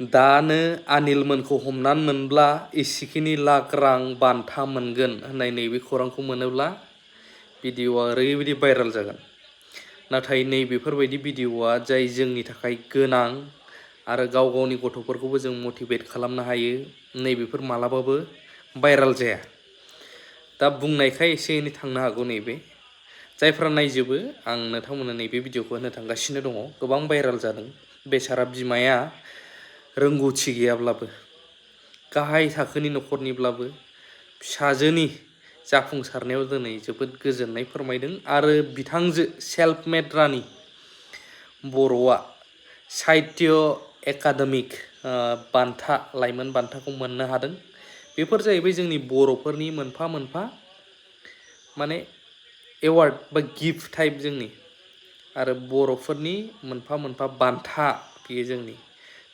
दानो आनिलमोनखौ हमनानै मोनब्ला एसेखिनि लाख रां बान्था मोनगोन होननाय नैबे खौरांखौ मोनोब्ला भिडिअ'आ ओरैबायदि भाइराल जागोन। नाथाय नैबेफोरबायदि भिडिअ'आ जाय जोंनि थाखाय गोनां आरो गाव गावनि गथ'फोरखौबो जों मटिभेट खालामनो हायो, नैबेफोर मालाबाबो भाइराल जाया। दा बुंनायखाय एसे एनै थांनो हागौ नैबे। जायफ्रा नायजोबो आं नोंथांमोननो नैबे भिडिअ'खौ होनो थांगासिनो दङ। गोबां भाइराल जादों। बेसारा बिमाया रोंगौथि गैयाब्लाबो, गाहाय थाखोनि न'खरनिब्लाबो फिसाजोनि जाफुंसारनायाव दिनै जोबोद गोजोननाय फोरमायदों आरो बिथांजो सेल्फ मेड रानि बर'आ साहित्य एकाडेमिक बान्था, लाइमोन बान्थाखौ मोननो हादों। बेफोर जाहैबाय जोंनि बर'फोरनि मोनफा मोनफा माने एवार्ड बा गिफ्ट टाइप जोंनि, आरो बर'फोरनि मोनफा मोनफा बान्था बेयो जोंनि।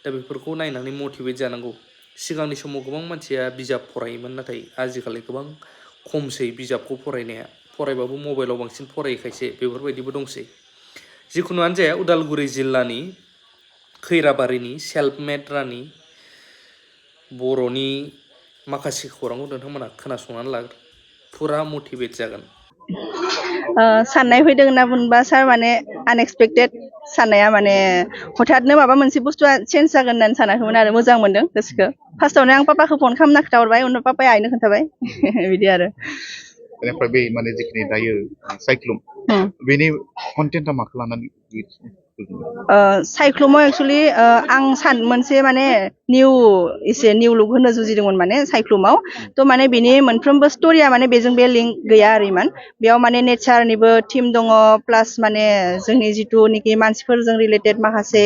दा बेफोरखौ नायनानै मटिभेट जानांगौ। सिगांनि समाव गोबां मानसिया बिजाब फरायोमोन, नाथाय आजिखालि गोबां खमसै बिजाबखौ फरायनाया। फरायबाबो मबाइलाव बांसिन फरायखायसे बेफोरबायदिबो दंसै। जिखुनुआनो जाया, उदालगुरि जिल्लानि खैराबारिनि सेल्फ मेड रानि बर'नि माखासे खौरांखौ नोंथांमोना खोनासंनानै लाग्रो, फुरा मटिभेट जागोन। साननाय फैदों होनना बुंबा सार माने आनएक्सपेक्टेड साननाया माने हठाथनो माबा मोनसे बुस्थुआ चेन्ज जागोन होननानै सानाखैमोन आरो मोजां मोनदों गोसोखौ। फार्स्टआवनो आं पापाखौ फन खालामना खोन्थाहरबाय, उनाव पापाया आइनो खोन्थाबाय बिदि आरो। बेनिफ्राय बे माने जिखिनि दायो साइक्लुम, बेनि कन्टेन्टआ माखौ लानानै? साइक्लुमाव एक्सुवेलि आं मोनसे माने एसे निउ लुक होनो जुजिदोंमोन माने साइक्लुमाव। थ' माने बिनि मोनफ्रोमबो स्ट'रिया माने बेजों बे लिंक गैया आरो इमान। बेयाव माने नेचारनिबो थिम दङ, प्लास माने जोंनि जिथुनिखि मानसिफोरजों रिलेटेड माखासे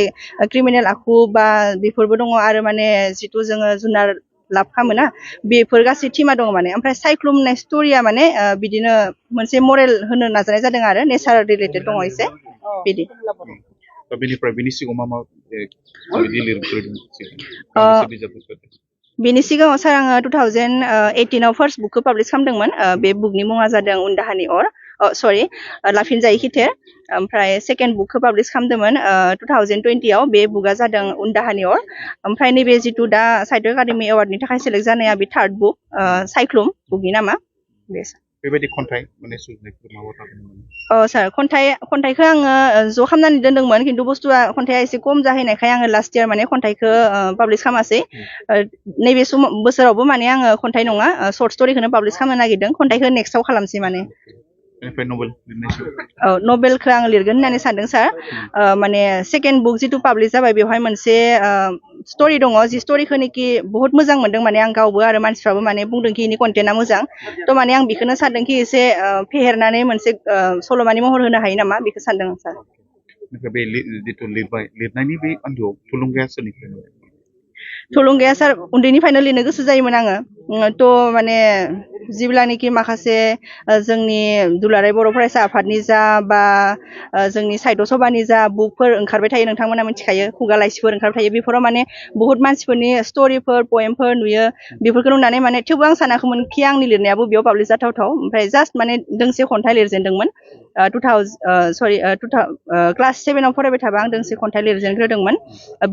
क्रिमिनेल आखु बा बेफोरबो दङ, आरो माने जिथु जोङो जुनार लाब खालामोना बेफोर गासै थिमा दङ माने। ओमफ्राय साइक्लुम होननाय स्ट'रिया माने बिदिनो मोनसे मरेल होनो नाजानाय जादों आरो नेचार रिलेटेड दङ एसे बिदि। बेनिफ्राय बेनि सिगाङाव मा मा बेनि सिगाङाव सार आङो 2018आव फार्स्ट बुकखौ पाब्लिश खालामदोंमोन। बे बुकनि मुङा जादों उन्दाहानि अर, लाफिनजायै खिथेर। ओमफ्राय सेकेन्ड बुकखौ पाब्लिश खालामदोंमोन 2020आव। बे बुकआ जादों उन्दाहानि अर। ओमफ्राय नैबे जिथु दा साहित्य एकाडेमि एवार्डनि थाखाय सेलेक्ट जानाया बे थार्ड बुक, साइक्लुम बुकनि नामा बे। बेबायदि खन्थाइ माने सुजुनायफोर माबा थागोन? सार खन्थाइखौ आङो ज' खालामनानै दोनदोंमोन, खिन्थु बुस्थुआ खन्थाइया एसे खम जाहैनायखाय आङो लास्ट इयार माने खन्थाइखौ पाब्लिश खालामासै। नैबे बोसोरावबो माने आङो खन्थाइ नङा, सर्ट स्ट'रिखौनो पाब्लिश खालामनो नागिरदों। खन्थाइखौ नेक्स्टआव खालामसै माने। नभेलखौ आं लिरगोन होननानै सानदों सार। माने सेकेन्ड बुक जिथु पाब्लिश जाबाय बेवहाय मोनसे स्ट'रि दङ, जि स्ट'रिखौनोखि बहुत मोजां मोनदों माने आं गावबो, आरो मानसिफ्राबो माने बुंदोंखि इनि कन्टेन्टआ मोजां। थ' माने आं बेखौनो सानदोंखि एसे फेहेरनानै मोनसे सल'मानि महर होनो हायो नामा, बेखौ सानदों सार। बे जिथु लिरनायनि बे आन्दोआव थुलुंगाया सोरनिफ्राय? थुलुंगाया सार उन्दैनिफ्रायनो लिरनो गोसो जायोमोन आङो। थ' माने जेब्लानोखि माखासे जोंनि दुलाराय बर' फरायसा आफादनि जा बा जोंनि साहित्य सभानि जा बुकफोर ओंखारबाय थायो, नोंथांमोना मिथिखायो, खुगा लाइसिफोर ओंखारबाय थायो, बेफोराव माने बहुत मानसिफोरनि स्ट'रिफोर पएमफोर नुयो। बेफोरखौ नुनानै माने थेवबो आं सानाखैमोन कि आंनि लिरनायाबो बेयाव पाब्लिश जाथावथाव। ओमफ्राय जास्ट माने दोंसे खन्थाइ लिरजेनदोंमोन। क्लास 7आव फरायबाय थाबा आं दोंसे खन्थाइ लिरजेनग्रोदोंमोन।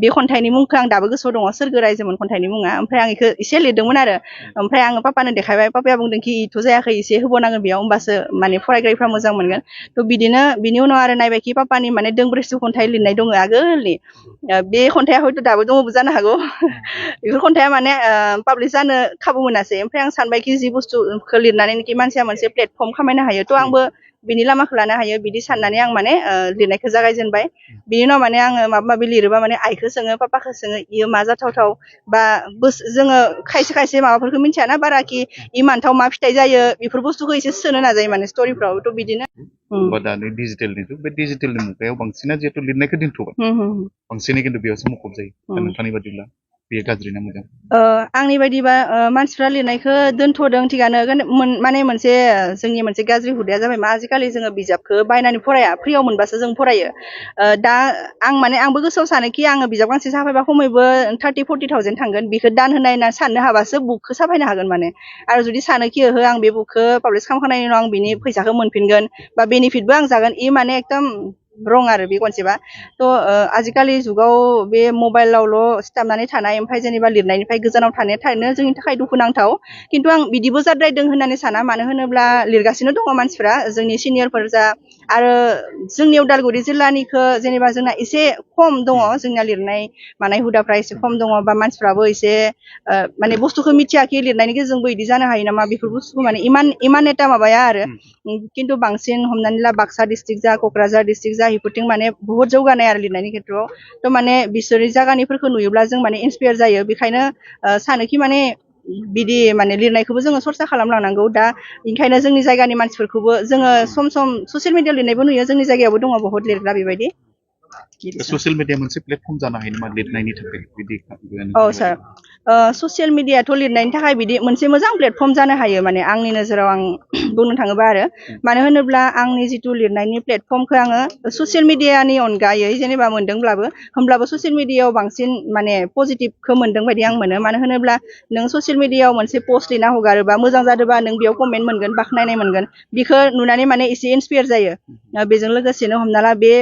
बे खन्थाइनि मुंखौ आं दाबो गोसोआव दङ, सोरगो रायजोमोन खन्थाइनि मुङा। ओमफ्राय आं बेखौ एसे लिरदोंमोन आरो। ओमफ्राय आङो पापानो देखायबाय, पापाया बुंदोंखि इथ' जायाखै, एसे होबावनांगोन बेयाव, होमबासो माने फरायग्राफ्रा मोजां मोनगोन। थ' बिदिनो बिनि उनाव आरो नायबायखि पापानि माने दोंब्रैसो खन्थाइ लिरनाय दङ आगोलनि। बे खन्थाइया हयथ' दाबो दङबो जानो हागौ। बेफोर खन्थाइया माने पाब्लिश जानो खाबु मोनासै। ओमफ्राय आं सानबायखि जि बुस्थुखौ लिरनानैखि मानसिया मोनसे प्लेटफर्म खामायनो हायो, थ' आंबो बिनि लामाखौ लानो हायो बिदि साननानै आं माने लिरनायखौ जागायजेनबाय। बिनि उनाव माने आङो माबा माबि लिरोबा माने आइखौ सोङो, पापाखौ सोङो, इयो मा जाथावथाव, बा जोङो खायसे खायसे माबाफोरखौ मिथियाना बाराखि इ मान्थाव मा फिथाइ जायो, बेफोर बुस्थुखौ एसे सोनो नाजायो माने स्ट'रिफ्राव। थ' बिदिनो दानि डिजिटेलनि जुग, बे डिजिटेलनि मुगायाव बांसिना जिहेतु लिरनायखौ दोनथ'बाय, बांसिनै खिन्थु बेयावसो मुखुब जायो। दा नोंथांनि बादिब्ला बेयो गाज्रि ना मोजां? आंनि बायदिबा मानसिफ्रा लिरनायखौ दोनथ'दों, थिगानो। माने मोनसे जोंनि मोनसे गाज्रि हुदाया जाबाय मा, आजिखालि जोङो बिजाबखौ बायनानै फराया, फ्रियाव मोनबासो जों फरायो। दा आंबो गोसोआव सानोखि आङो बिजाब गांसे साफायबा खमैबो 30-40,000 थांगोन, बेखौ दान होनाय होनना साननो हाबासो बुकखौ साफायनो हागोन माने। आरो जुदि सानोखि ओहो आं बे बुकखौ पाब्लिश खालामखांनायनि उनाव आं बिनि फैसाखौ मोनफिनगोन बा बेनिफिटबो आं जागोन, इ माने एकदम रं आरो बे कनसेप्टआ थ' आजिखालि जुगाव बे मबाइलावल' सिथाबनानै थानाय ओमफ्राय जेनेबा लिरनायनिफ्राय गोजानाव थानाया थारैनो जोंनि थाखाय दुखुनांथाव खिन्थु आं बिदिबो जाद्रायदों होननानै साना मानो होनोब्ला लिरगासिनो दङ मानसिफ्रा जोंनि सिनियरफोर जा आरो जोंनि उदालगुरि जिल्लानिखौ जेनेबा जोंना एसे खम दङ जोंना लिरनाय मानाय हुदाफ्रा एसे खम दङ बा मानसिफ्राबो एसे माने बुस्थुखौ मिथियाखि लिरनायनि गेजेरजोंबो बिदि जानो हायो नामा बेफोर बुस्थुखौ माने इमान एटा माबाया आरो खिन्थु बांसिन हमनानै ला बाक्सा डिस्ट्रिक्ट जा क'क्राझार डिस्ट्रिक्ट जा बेफोरथिं माने बुहुत जौगानाय आरो लिरनायनि खेथ्रआव थ' माने बिसोरनि जायगानिफोरखौ नुयोब्ला जों माने इन्सपायार जायो बेखायनो सानोखि माने बिदि माने लिरनायखौबो जोङो सरसा खालामलांनांगौ दा ओंखायनो जोंनि जायगानि मानसिफोरखौबो जोङो सम सम ससियेल मिडियायाव लिरनायबो नुयो जोंनि जायगायावबो दङ बहुत लिरग्रा बेबायदि ससियेल मिडिया मोनसे प्लेटफर्म जानो हायो नामा लिरनायनि थाखाय बिदि औ सार ससियेल मिडियाथ' लिरनायनि थाखाय बिदि मोनसे मोजां प्लेटफर्म जानो हायो माने आंनि नोजोराव आं बुंनो थाङोबा आरो मानो होनोब्ला आंनि जिथु लिरनायनि प्लेटफर्मखौ आङो ससियेल मिडियानि अनगायै जेनेबा मोनदोंब्लाबो होमब्लाबो ससियेल मिडियायाव बांसिन माने पजिटिभखौ मोनदों बायदि आं मोनो मानो होनोब्ला नों ससियेल मिडियायाव मोनसे पस्ट लिरना हगारोबा मोजां जादोंबा नों बेयाव कमेन्ट मोनगोन बाख्नायनाय मोनगोन बेखौ नुनानै माने एसे इन्सपायार जायो बेजों लोगोसेनो हमना ला बे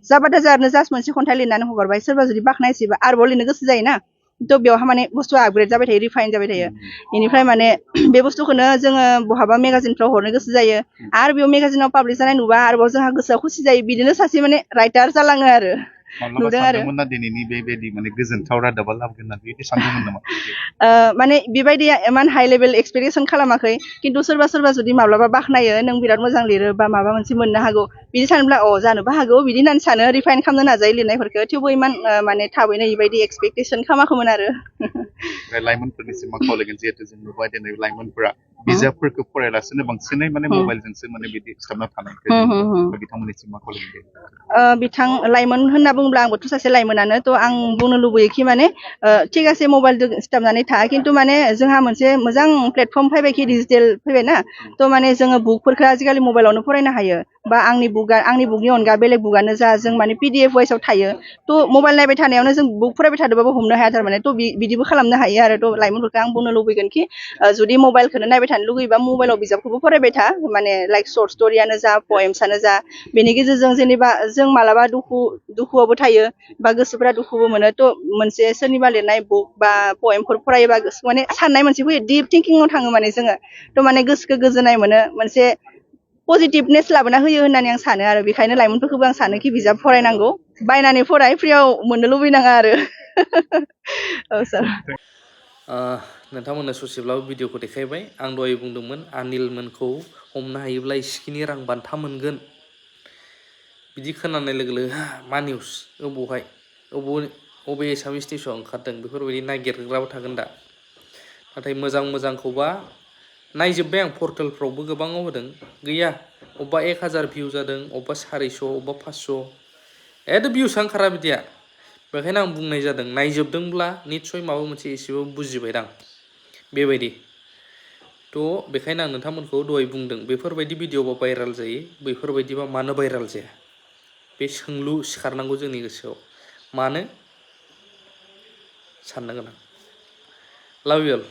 जाबाथा जारनो जास्ट मोनसे खन्थाइ लिरनानै हगारबाय सोरबा जुदि बाख्नायसिबा आरोबाव लिरनो गोसो जायोना थ' बेवहा माने बुस्थुआ आपग्रेड जाबाय थायो रिफाइन जाबाय थायो बेनिफ्राय माने बे बुस्थुखौनो जोङो बहाबा मेगाजिनफ्राव हरनो गोसो जायो आरो बेयाव मेगाजिनाव पाब्लिश जानाय नुबा आरोबाव जोंहा गोसोआ खुसि जायो बिदिनो सासे माने राइटार जालाङो आरो माब्लाबा सानदोंमोन ना दिनैनि बेबायदि माने गोजोनथाव रादाबा लाबोगोन होननानै बिदि सानदोंमोन नामा माने बेबायदि इमान हाइ लेभेल एक्सपेक्टेसन खालामाखै खिन्थु सोरबा सोरबा जुदि माब्लाबा बाख्नायो नों बिराद मोजां लिरो बा माबा मोनसे मोननो हागौ बिदि सानोब्ला जानोबो हागौ बिदि होननानै सानो रिफाइन खालामनो नाजायो लिरनायफोरखौ थेवबो इमान माने थाबैनो बेबायदि एक्सपेक्टेसन खालामाखैमोन आरो लाइमोनफोरनिसिम मा खावलायगोन जिहेतु जों नुबाय दिनै लाइमोनफोरा बिजाबफोरखौ फरायालासेनो बांसिनै माने मबाइलजोंसो माने बिदि सिथाबना थानायखौ बिथांमोननिसिम मा खावलायगोन लाइमोन होनना बुङोब्ला आंबोथ' सासे लाइमोनानो थ' आं बुंनो लुबैयोखि माने थिग आसे मबाइलजों सिथाबनानै था खिन्थु माने जोंहा मोनसे मोजां प्लेटफर्म फैबायखि डिजिटेल फैबायना थ' माने जोङो बुकफोरखौ आजिखालि मबाइलावनो फरायनो हायो बा आंनि बुकनि अनगा बेलेग बुकआनो जा जों माने PDF वाइसआव थायो थ' मबाइल नायबाय थानायावनो जों बुक फरायबाय थादोंबाबो हमनो हाया थारमाने थ' बिदिबो खालामनो हायो आरो थ' लाइमोनफोरखौ आं बुंनो लुबैगोन कि जुदि मबाइलखौनो नायबाय थानो लुगैबा मबाइलाव बिजाबखौबो फरायबाय था माने लाइक सर्ट स्ट'रियानो जा पएम्सआनो जा बेनि गेजेरजों जेनेबा जों मालाबा दुखुआवबो थायो बा गोसोफोरा दुखुबो मोनो थ' मोनसे सोरनिबा लिरनाय बुक बा पएमफोर फरायोबा माने साननाय मोनसे फैयो डिप थिंकिंआव थाङो माने जोङो थ' माने गोसोखौ गोजोननाय मोनो मोनसे पजिटिभनेस लाबोना होयो होननानै आं सानो आरो बेखायनो लाइमोनफोरखौबो आं सानोखि बिजाब फरायनांगौ बायनानै फराय फ्रियाव मोननो लुबैनाङा आरो औ सार नोंथांमोननो ससेब्लाबो भिडिअखौ देखायबाय आं दहाय बुंदोंमोन आनिलमोनखौ हमनो हायोब्ला इसिखिनि रां बान्था मोनगोन बिदि खोनानाय लोगो लोगो मा निउस बबे एसामिस निउसआव ओंखारदों बेफोरबायदि नागिरग्राबो थागोन दा नाथाय मोजांखौबा नायजोब्बाय आं पर्टेलफ्रावबो गोबाङाव होदों गैया अबेबा 1000 भिउ जादों अबेबा 400 अबेबा 500 भिउस ओंखारा बिदिया बेखायनो आं बुंनाय जादों नायजोबदोंब्ला निस्सय माबा मोनसे एसेबाबो बुजिबायदां बेबायदि थ' बेखायनो आं नोंथांमोनखौ दहाय बुंदों बेफोरबायदि भिडिअ'बा भाइराल जायो बैफोरबायदिबा मानो भाइराल जाया बे सोंलु सिखारनांगौ जोंनि गोसोआव मानो साननो गोनां लाभ इउ अल